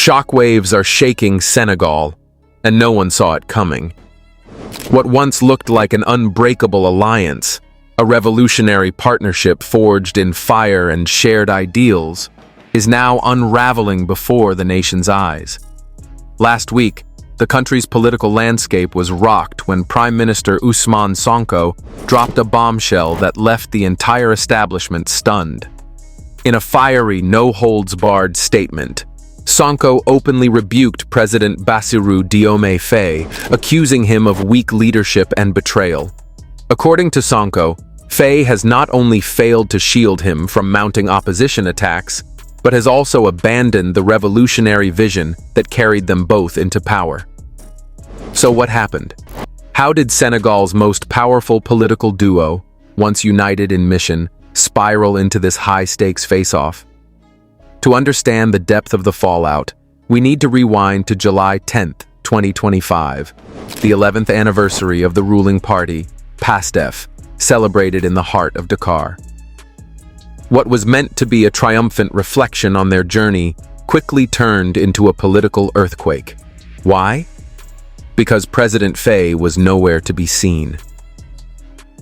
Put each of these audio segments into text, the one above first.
Shockwaves are shaking Senegal, and no one saw it coming. What once looked like an unbreakable alliance, a revolutionary partnership forged in fire and shared ideals, is now unraveling before the nation's eyes. Last week, the country's political landscape was rocked when Prime Minister Ousmane Sonko dropped a bombshell that left the entire establishment stunned. In a fiery, no-holds-barred statement, Sonko openly rebuked President Bassirou Diomaye Faye, accusing him of weak leadership and betrayal. According to Sonko, Faye has not only failed to shield him from mounting opposition attacks, but has also abandoned the revolutionary vision that carried them both into power. So what happened? How did Senegal's most powerful political duo, once united in mission, spiral into this high-stakes face-off? To understand the depth of the fallout, we need to rewind to July 10, 2025, the 11th anniversary of the ruling party, PASTEF, celebrated in the heart of Dakar. What was meant to be a triumphant reflection on their journey quickly turned into a political earthquake. Why? Because President Faye was nowhere to be seen.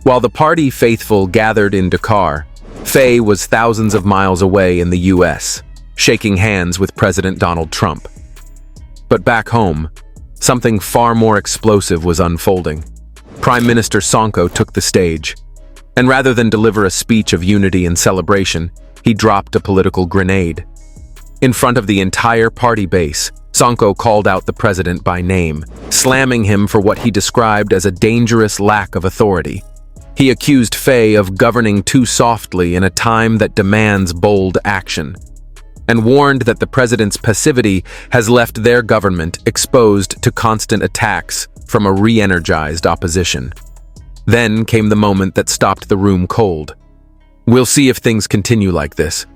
While the party faithful gathered in Dakar, Faye was thousands of miles away in the US, shaking hands with President Donald Trump. But back home, something far more explosive was unfolding. Prime Minister Sonko took the stage, and rather than deliver a speech of unity and celebration, he dropped a political grenade. In front of the entire party base, Sonko called out the president by name, slamming him for what he described as a dangerous lack of authority. He accused Faye of governing too softly in a time that demands bold action, and warned that the president's passivity has left their government exposed to constant attacks from a re-energized opposition. Then came the moment that stopped the room cold. We'll see if things continue like this.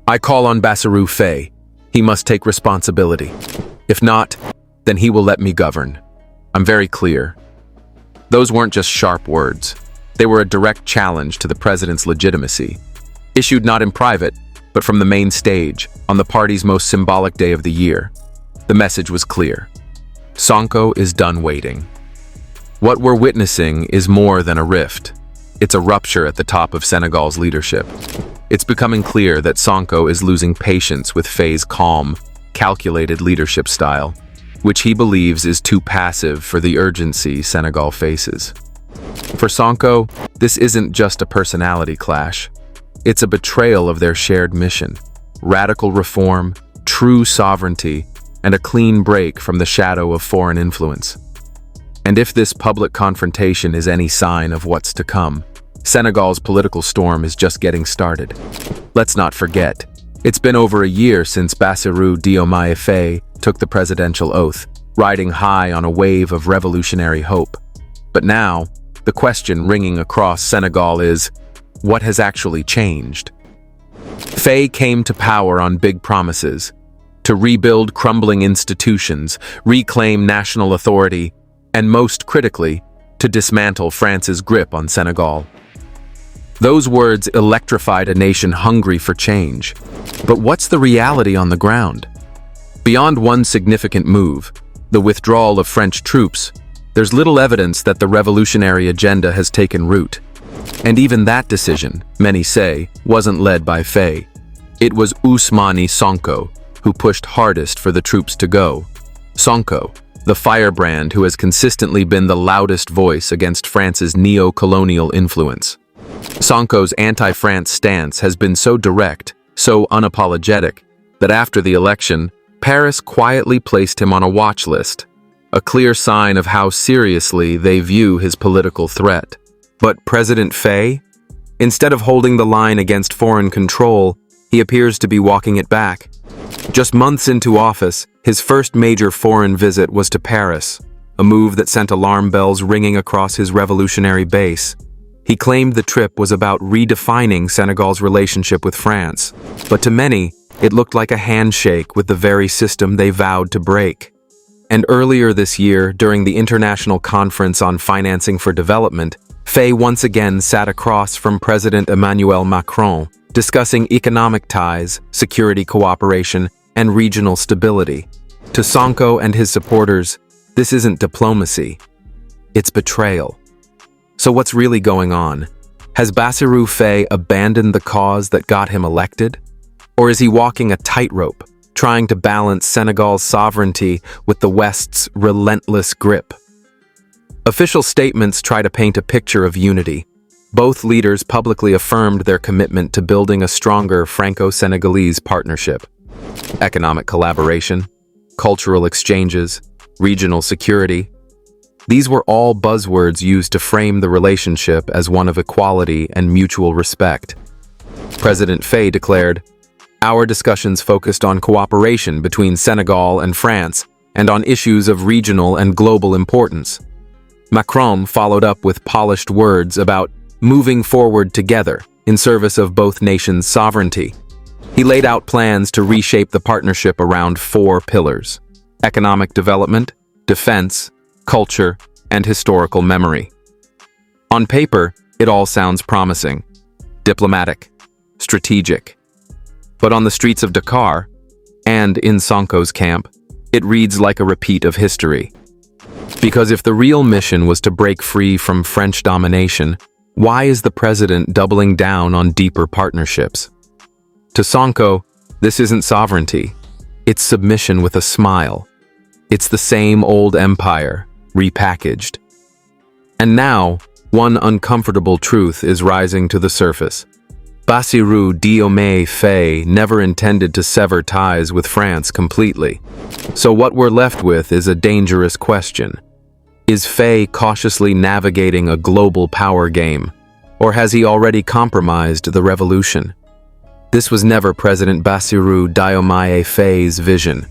I call on Bassirou Faye. He must take responsibility. If not, then he will let me govern. I'm very clear. Those weren't just sharp words. They were a direct challenge to the president's legitimacy, issued not in private, but from the main stage, on the party's most symbolic day of the year. The message was clear. Sonko is done waiting. What we're witnessing is more than a rift. It's a rupture at the top of Senegal's leadership. It's becoming clear that Sonko is losing patience with Faye's calm, calculated leadership style, which he believes is too passive for the urgency Senegal faces. For Sonko, this isn't just a personality clash. It's a betrayal of their shared mission, radical reform, true sovereignty, and a clean break from the shadow of foreign influence. And if this public confrontation is any sign of what's to come, Senegal's political storm is just getting started. Let's not forget, it's been over a year since Bassirou Diomaye Faye took the presidential oath, riding high on a wave of revolutionary hope. But now, the question ringing across Senegal is, what has actually changed? Faye came to power on big promises, to rebuild crumbling institutions, reclaim national authority, and most critically, to dismantle France's grip on Senegal. Those words electrified a nation hungry for change. But what's the reality on the ground? Beyond one significant move, the withdrawal of French troops, there's little evidence that the revolutionary agenda has taken root. And even that decision, many say, wasn't led by Faye. It was Ousmane Sonko who pushed hardest for the troops to go. Sonko, the firebrand who has consistently been the loudest voice against France's neo-colonial influence. Sonko's anti-France stance has been so direct, so unapologetic, that after the election, Paris quietly placed him on a watch list, a clear sign of how seriously they view his political threat. But President Faye? Instead of holding the line against foreign control, he appears to be walking it back. Just months into office, his first major foreign visit was to Paris, a move that sent alarm bells ringing across his revolutionary base. He claimed the trip was about redefining Senegal's relationship with France, but to many, it looked like a handshake with the very system they vowed to break. And earlier this year, during the International Conference on Financing for Development, Faye once again sat across from President Emmanuel Macron, discussing economic ties, security cooperation, and regional stability. To Sonko and his supporters, this isn't diplomacy. It's betrayal. So what's really going on? Has Bassirou Faye abandoned the cause that got him elected? Or is he walking a tightrope, trying to balance Senegal's sovereignty with the West's relentless grip? Official statements try to paint a picture of unity. Both leaders publicly affirmed their commitment to building a stronger Franco-Senegalese partnership. Economic collaboration, cultural exchanges, regional security. These were all buzzwords used to frame the relationship as one of equality and mutual respect. President Faye declared, "Our discussions focused on cooperation between Senegal and France and on issues of regional and global importance." Macron followed up with polished words about moving forward together in service of both nations' sovereignty. He laid out plans to reshape the partnership around 4 pillars: economic development, defense, culture, and historical memory. On paper, it all sounds promising, diplomatic, strategic. But on the streets of Dakar, and in Sonko's camp, it reads like a repeat of history. Because if the real mission was to break free from French domination, why is the president doubling down on deeper partnerships? To Sonko, this isn't sovereignty. It's submission with a smile. It's the same old empire, repackaged. And now, one uncomfortable truth is rising to the surface. Bassirou Diomaye Faye never intended to sever ties with France completely. So what we're left with is a dangerous question. Is Faye cautiously navigating a global power game, or has he already compromised the revolution? This was never President Bassirou Diomaye Faye's vision.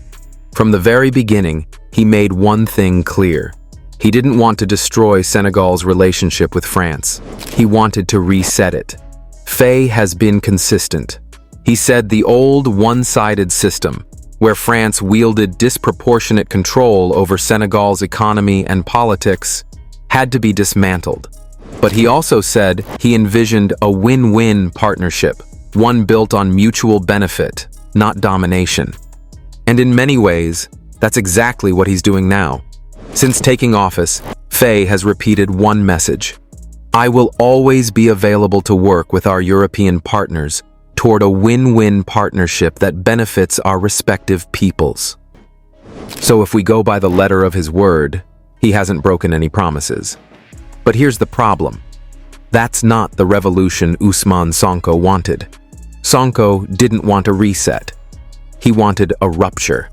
From the very beginning, he made one thing clear. He didn't want to destroy Senegal's relationship with France. He wanted to reset it. Faye has been consistent. He said the old one-sided system, where France wielded disproportionate control over Senegal's economy and politics, had to be dismantled. But he also said he envisioned a win-win partnership, one built on mutual benefit, not domination. And in many ways, that's exactly what he's doing now. Since taking office, Faye has repeated one message: "I will always be available to work with our European partners toward a win-win partnership that benefits our respective peoples." So if we go by the letter of his word, he hasn't broken any promises. But here's the problem. That's not the revolution Ousmane Sonko wanted. Sonko didn't want a reset. He wanted a rupture.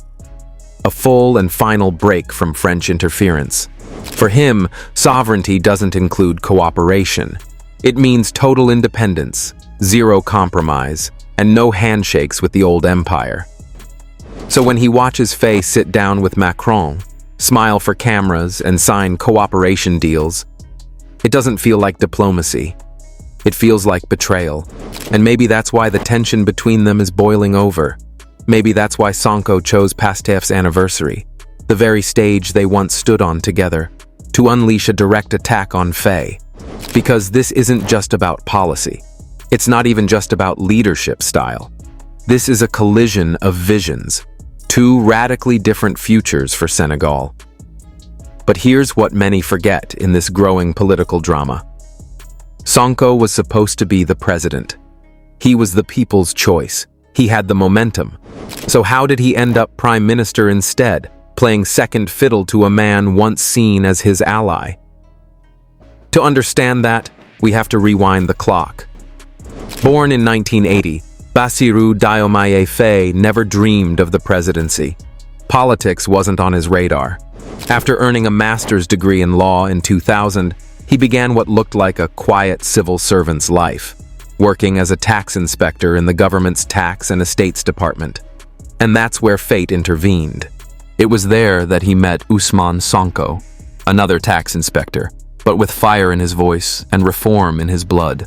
A full and final break from French interference. For him, sovereignty doesn't include cooperation. It means total independence, zero compromise, and no handshakes with the old empire. So when he watches Faye sit down with Macron, smile for cameras, and sign cooperation deals, it doesn't feel like diplomacy. It feels like betrayal. And maybe that's why the tension between them is boiling over. Maybe that's why Sonko chose PASTEF's anniversary, the very stage they once stood on together, to unleash a direct attack on Faye. Because this isn't just about policy. It's not even just about leadership style. This is a collision of visions, 2 radically different futures for Senegal. But here's what many forget in this growing political drama. Sonko was supposed to be the president. He was the people's choice. He had the momentum. So how did he end up prime minister instead, playing second fiddle to a man once seen as his ally? To understand that, we have to rewind the clock. Born in 1980, Bassirou Diomaye Faye never dreamed of the presidency. Politics wasn't on his radar. After earning a master's degree in law in 2000, he began what looked like a quiet civil servant's life, working as a tax inspector in the government's tax and estates department. And that's where fate intervened. It was there that he met Ousmane Sonko, another tax inspector, but with fire in his voice and reform in his blood.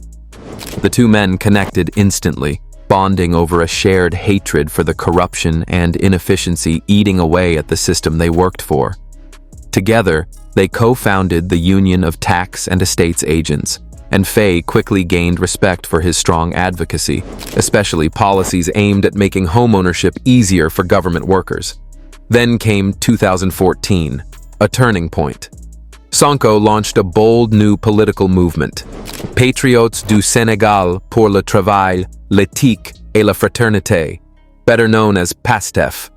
The 2 men connected instantly, bonding over a shared hatred for the corruption and inefficiency eating away at the system they worked for. Together, they co-founded the Union of Tax and Estates Agents, and Faye quickly gained respect for his strong advocacy, especially policies aimed at making homeownership easier for government workers. Then came 2014, a turning point. Sonko launched a bold new political movement, Patriotes du Sénégal pour le travail, l'éthique et la fraternité, better known as PASTEF.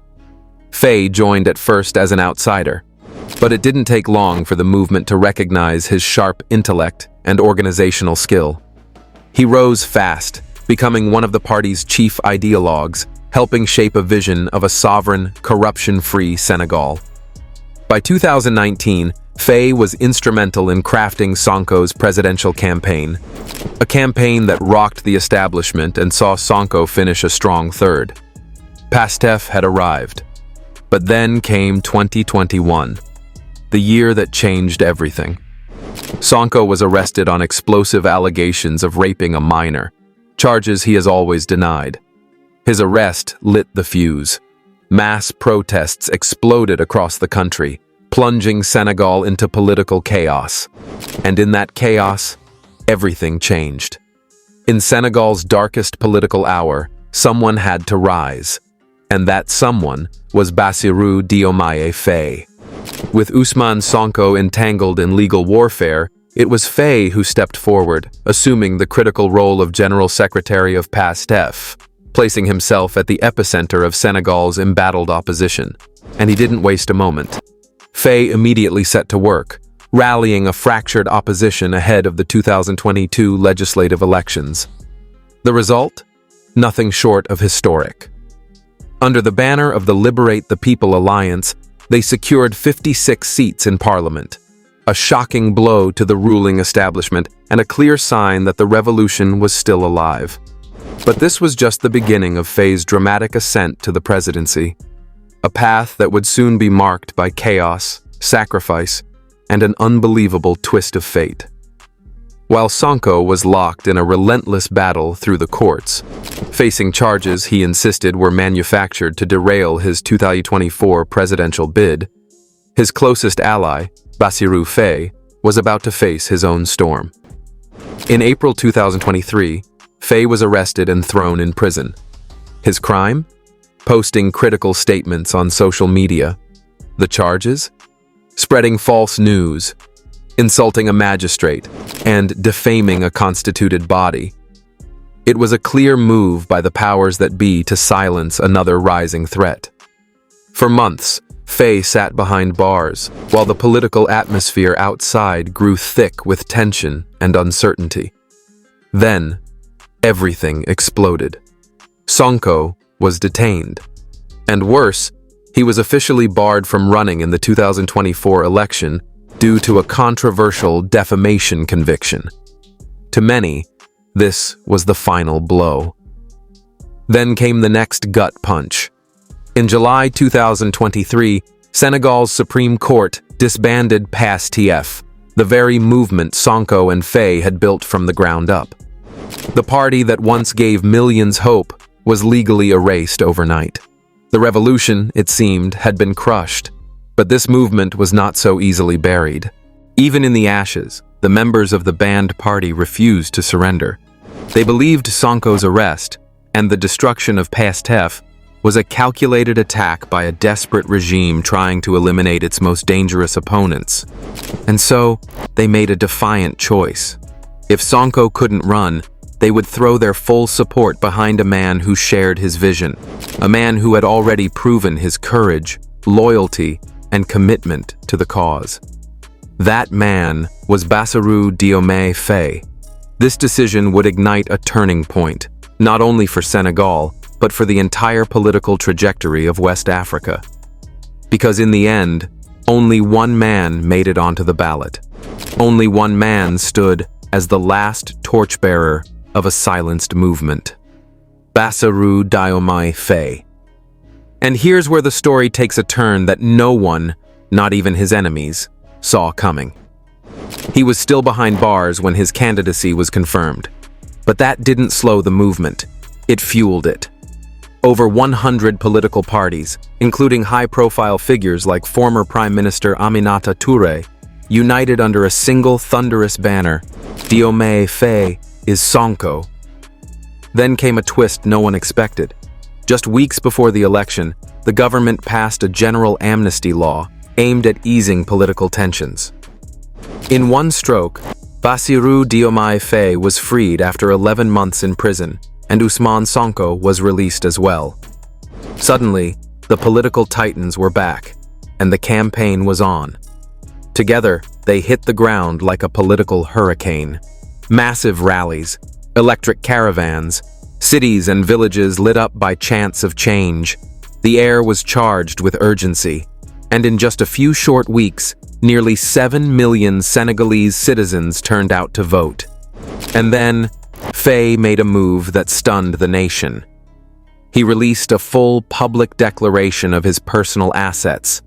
Faye joined at first as an outsider, but it didn't take long for the movement to recognize his sharp intellect and organizational skill. He rose fast, becoming one of the party's chief ideologues, helping shape a vision of a sovereign, corruption-free Senegal. By 2019, Faye was instrumental in crafting Sonko's presidential campaign, a campaign that rocked the establishment and saw Sonko finish a strong third. PASTEF had arrived. But then came 2021, the year that changed everything. Sonko was arrested on explosive allegations of raping a minor, charges he has always denied. His arrest lit the fuse. Mass protests exploded across the country, plunging Senegal into political chaos. And in that chaos, everything changed. In Senegal's darkest political hour, someone had to rise. And that someone was Bassirou Diomaye Faye. With Ousmane Sonko entangled in legal warfare, it was Faye who stepped forward, assuming the critical role of General Secretary of PASTEF, placing himself at the epicenter of Senegal's embattled opposition. And he didn't waste a moment. Faye immediately set to work, rallying a fractured opposition ahead of the 2022 legislative elections. The result? Nothing short of historic. Under the banner of the Liberate the People Alliance, they secured 56 seats in parliament, a shocking blow to the ruling establishment and a clear sign that the revolution was still alive. But this was just the beginning of Faye's dramatic ascent to the presidency, a path that would soon be marked by chaos, sacrifice, and an unbelievable twist of fate. While Sonko was locked in a relentless battle through the courts, facing charges he insisted were manufactured to derail his 2024 presidential bid, his closest ally, Bassirou Faye, was about to face his own storm. In April 2023, Faye was arrested and thrown in prison. His crime? Posting critical statements on social media. The charges? Spreading false news, insulting a magistrate, and defaming a constituted body. It was a clear move by the powers that be to silence another rising threat. For months, Faye sat behind bars, while the political atmosphere outside grew thick with tension and uncertainty. Then, everything exploded. Sonko was detained. And worse, he was officially barred from running in the 2024 election due to a controversial defamation conviction. To many, this was the final blow. Then came the next gut punch. In July 2023, Senegal's Supreme Court disbanded PASTEF, the very movement Sonko and Faye had built from the ground up. The party that once gave millions hope was legally erased overnight. The revolution, it seemed, had been crushed, but this movement was not so easily buried. Even in the ashes, the members of the banned party refused to surrender. They believed Sonko's arrest and the destruction of PASTEF was a calculated attack by a desperate regime trying to eliminate its most dangerous opponents. And so, they made a defiant choice. If Sonko couldn't run, they would throw their full support behind a man who shared his vision, a man who had already proven his courage, loyalty, and commitment to the cause. That man was Bassirou Diomaye Faye. This decision would ignite a turning point, not only for Senegal, but for the entire political trajectory of West Africa. Because in the end, only one man made it onto the ballot. Only one man stood as the last torchbearer of a silenced movement. Bassirou Diomaye Faye. And here's where the story takes a turn that no one, not even his enemies, saw coming. He was still behind bars when his candidacy was confirmed. But that didn't slow the movement. It fueled it. Over 100 political parties, including high-profile figures like former Prime Minister Aminata Touré, united under a single thunderous banner, Diomaye Faye is Sonko. Then came a twist no one expected. Just weeks before the election, the government passed a general amnesty law aimed at easing political tensions. In one stroke, Bassirou Diomaye Faye was freed after 11 months in prison, and Ousmane Sonko was released as well. Suddenly, the political titans were back, and the campaign was on. Together, they hit the ground like a political hurricane. Massive rallies, electric caravans, cities and villages lit up by chants of change. The air was charged with urgency, and in just a few short weeks, nearly 7 million Senegalese citizens turned out to vote. And then, Faye made a move that stunned the nation. He released a full public declaration of his personal assets,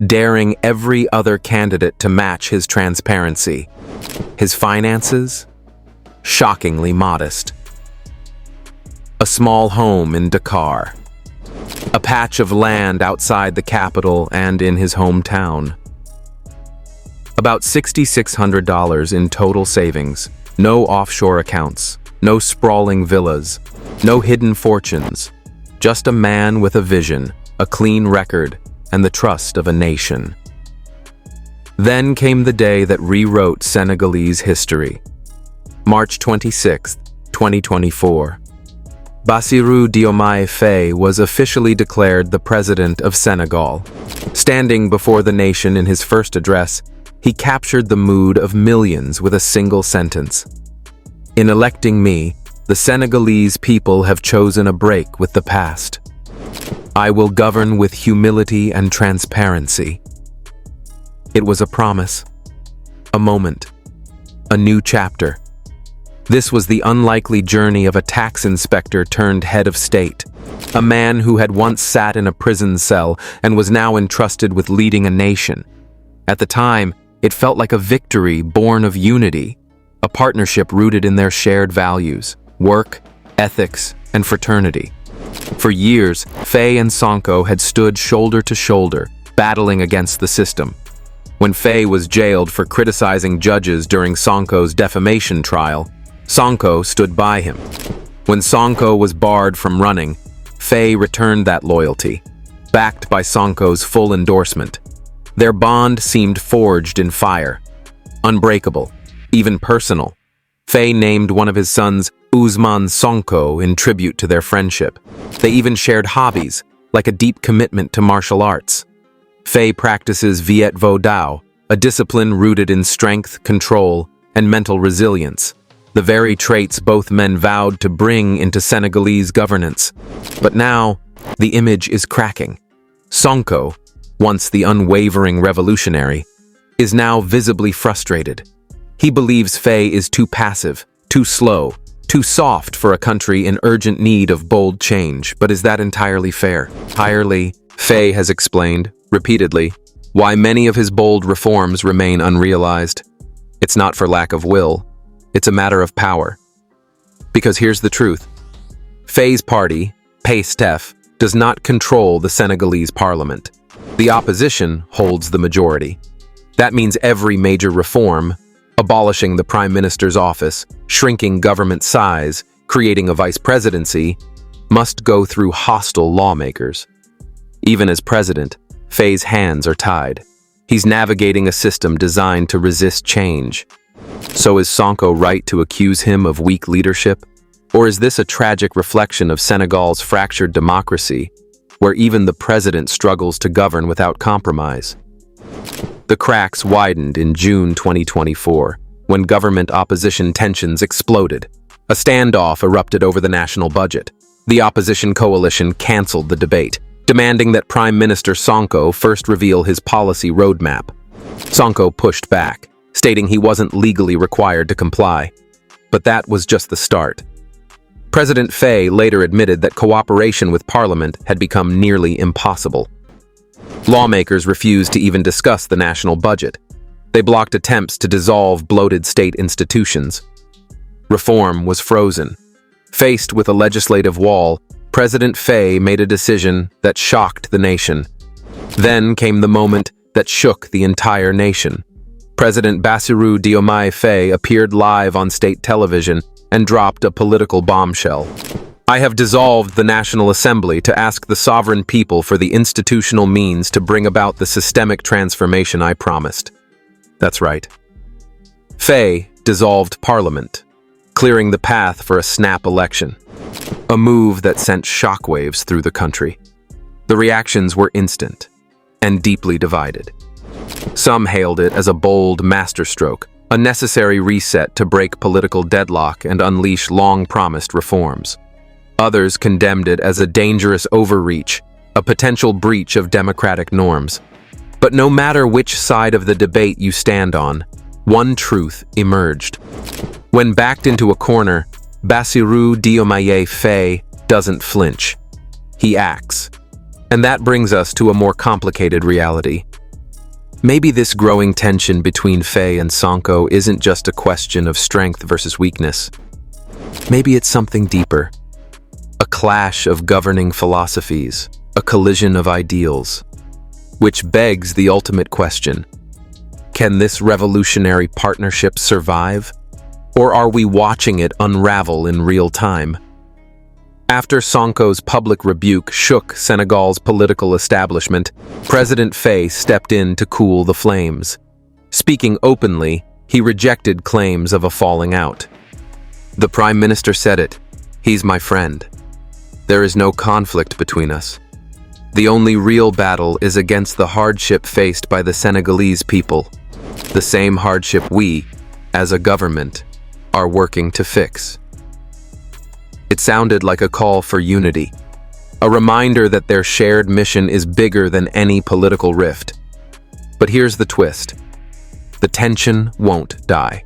daring every other candidate to match his transparency. His finances? Shockingly modest. A small home in Dakar. A patch of land outside the capital and in his hometown. About $6,600 in total savings. No offshore accounts. No sprawling villas. No hidden fortunes. Just a man with a vision, a clean record, and the trust of a nation. Then came the day that rewrote Senegalese history. March 26, 2024. Bassirou Diomaye Faye was officially declared the President of Senegal. Standing before the nation in his first address, he captured the mood of millions with a single sentence. In electing me, the Senegalese people have chosen a break with the past. I will govern with humility and transparency. It was a promise, a moment, a new chapter. This was the unlikely journey of a tax inspector turned head of state, a man who had once sat in a prison cell and was now entrusted with leading a nation. At the time, it felt like a victory born of unity, a partnership rooted in their shared values, work, ethics, and fraternity. For years, Faye and Sonko had stood shoulder to shoulder, battling against the system. When Faye was jailed for criticizing judges during Sonko's defamation trial, Sonko stood by him. When Sonko was barred from running, Faye returned that loyalty, backed by Sonko's full endorsement. Their bond seemed forged in fire, unbreakable, even personal. Faye named one of his sons Ousmane Sonko in tribute to their friendship. They even shared hobbies, like a deep commitment to martial arts. Faye practices Viet Vo Dao, a discipline rooted in strength, control, and mental resilience, the very traits both men vowed to bring into Senegalese governance. But now, the image is cracking. Sonko, once the unwavering revolutionary, is now visibly frustrated. He believes Faye is too passive, too slow, too soft for a country in urgent need of bold change. But is that entirely fair? Faye has explained, repeatedly, why many of his bold reforms remain unrealized. It's not for lack of will. It's a matter of power. Because here's the truth. Faye's party, PASTEF, does not control the Senegalese parliament. The opposition holds the majority. That means every major reform, abolishing the prime minister's office, shrinking government size, creating a vice presidency, must go through hostile lawmakers. Even as president, Faye's hands are tied. He's navigating a system designed to resist change. So is Sonko right to accuse him of weak leadership? Or is this a tragic reflection of Senegal's fractured democracy, where even the president struggles to govern without compromise? The cracks widened in June 2024, when government opposition tensions exploded. A standoff erupted over the national budget. The opposition coalition canceled the debate, demanding that Prime Minister Sonko first reveal his policy roadmap. Sonko pushed back, stating he wasn't legally required to comply. But that was just the start. President Faye later admitted that cooperation with Parliament had become nearly impossible. Lawmakers refused to even discuss the national budget. They blocked attempts to dissolve bloated state institutions. Reform was frozen. Faced with a legislative wall, President Faye made a decision that shocked the nation. Then came the moment that shook the entire nation. President Bassirou Diomaye Faye appeared live on state television and dropped a political bombshell. I have dissolved the National Assembly to ask the sovereign people for the institutional means to bring about the systemic transformation I promised. That's right. Faye dissolved Parliament, clearing the path for a snap election, a move that sent shockwaves through the country. The reactions were instant and deeply divided. Some hailed it as a bold masterstroke, a necessary reset to break political deadlock and unleash long-promised reforms. Others condemned it as a dangerous overreach, a potential breach of democratic norms. But no matter which side of the debate you stand on, one truth emerged. When backed into a corner, Bassirou Diomaye Faye doesn't flinch. He acts. And that brings us to a more complicated reality. Maybe this growing tension between Faye and Sonko isn't just a question of strength versus weakness. Maybe it's something deeper. A clash of governing philosophies, a collision of ideals. Which begs the ultimate question. Can this revolutionary partnership survive? Or are we watching it unravel in real time? After Sonko's public rebuke shook Senegal's political establishment, President Faye stepped in to cool the flames. Speaking openly, he rejected claims of a falling out. The Prime Minister said it, "He's my friend. There is no conflict between us. The only real battle is against the hardship faced by the Senegalese people, the same hardship we, as a government, are working to fix." It sounded like a call for unity, a reminder that their shared mission is bigger than any political rift. But here's the twist. The tension won't die.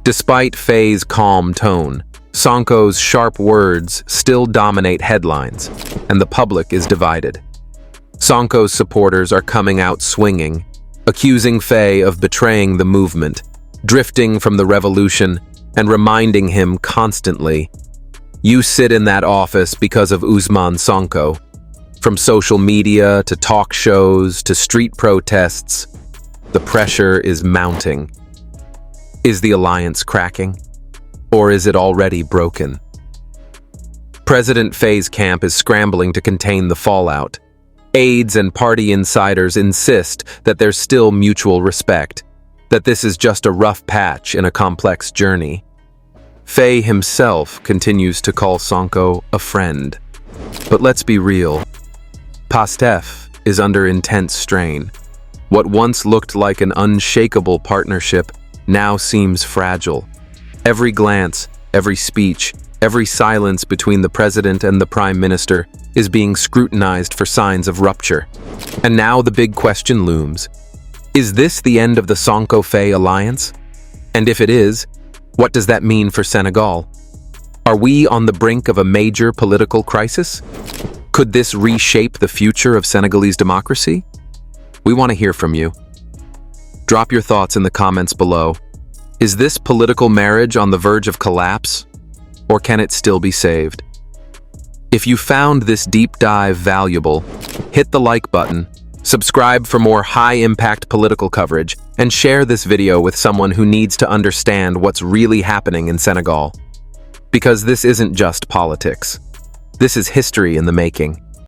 Despite Faye's calm tone, Sonko's sharp words still dominate headlines, and the public is divided. Sonko's supporters are coming out swinging, accusing Faye of betraying the movement, drifting from the revolution, and reminding him constantly, "You sit in that office because of Ousmane Sonko." From social media to talk shows to street protests, the pressure is mounting. Is the alliance cracking? Or is it already broken? President Faye's camp is scrambling to contain the fallout. Aides and party insiders insist that there's still mutual respect, that this is just a rough patch in a complex journey. Faye himself continues to call Sonko a friend. But let's be real. PASTEF is under intense strain. What once looked like an unshakable partnership now seems fragile. Every glance, every speech, every silence between the president and the prime minister is being scrutinized for signs of rupture. And now the big question looms. Is this the end of the Sonko-Faye alliance? And if it is, what does that mean for Senegal? Are we on the brink of a major political crisis? Could this reshape the future of Senegalese democracy? We want to hear from you. Drop your thoughts in the comments below. Is this political marriage on the verge of collapse? Or can it still be saved? If you found this deep dive valuable, hit the like button, subscribe for more high-impact political coverage, and share this video with someone who needs to understand what's really happening in Senegal. Because this isn't just politics. This is history in the making.